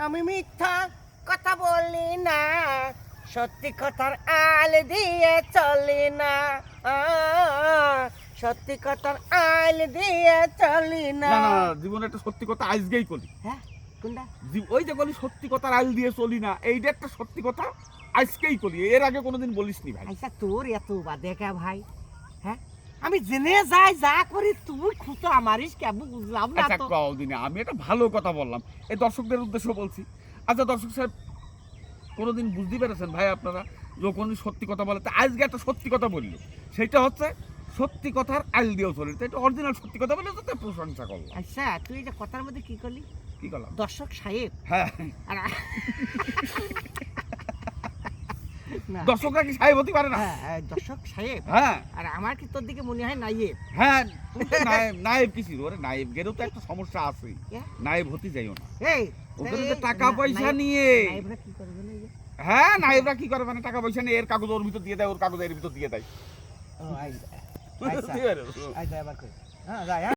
আমি মিথ্যা কথা বলি না, সত্যি কথার আল দিয়ে চলি না, সত্যি কথার আল দিয়ে চলি না। না না জীবনে একটা সত্যি কথা আজকেই করি। হ্যাঁ কোনটা? ওই যে বলি সত্যি কথার আল দিয়ে চলি না, এইটা একটা সত্যি কথা আজকেই করি, এর আগে কোনোদিন বলিসনি ভাই। আচ্ছা তোর এত বাদে কে ভাই? হ্যাঁ আমি জেনে যাই যা করি তুই খুঁতো আমারিস কেবল বুঝলাম না আচ্ছা তো। কদিনে আমি একটা ভালো কথা বললাম, এই দর্শকদের উদ্দেশ্য বলছি। আচ্ছা দর্শক সাহেব, কোনোদিন বুঝতে পেরেছেন ভাই আপনারা যখন সত্যি কথা বলে, তা আজকে একটা সত্যি কথা বললো, সেটা হচ্ছে সত্যি কথার আল দিয়েও চলি, তো এটা অরিজিনাল সত্যি কথা বলে তো তার প্রশংসা করলাম। আচ্ছা তুই এই যে কথার মধ্যে কি করলি? কি করলাম? দর্শক সাহেব হ্যাঁ, আর না, দর্শকরা কি সাহেব হতে পারে না? হ্যাঁ, দর্শক সাহেব হ্যাঁ আর আমার কি তোর দিকে মনে হয় নাইয়েব? হ্যাঁ, তুমি তো নায়েব, নায়েব কি ছিল? ওরে নায়েব গেরও তো একটা সমস্যা আছে, হ্যাঁ? নায়েব হতে যাইও না। এই ওখানে এই, যে টাকা না- পয়সা নায়েব- নিয়ে, নায়েবরা কি করবে না এই যে? হ্যাঁ নায়েবরা কি করে, মানে টাকা পয়সা নিয়ে এর কাগজ ওর ভিতর দিয়ে দেয়, ওর কাগজ এর ভিতর দিয়ে দেয়। ও, আচ্ছা, বুঝতে পেরেছো? আচ্ছা, এবার কই। হ্যাঁ, যাই, হ্যাঁ।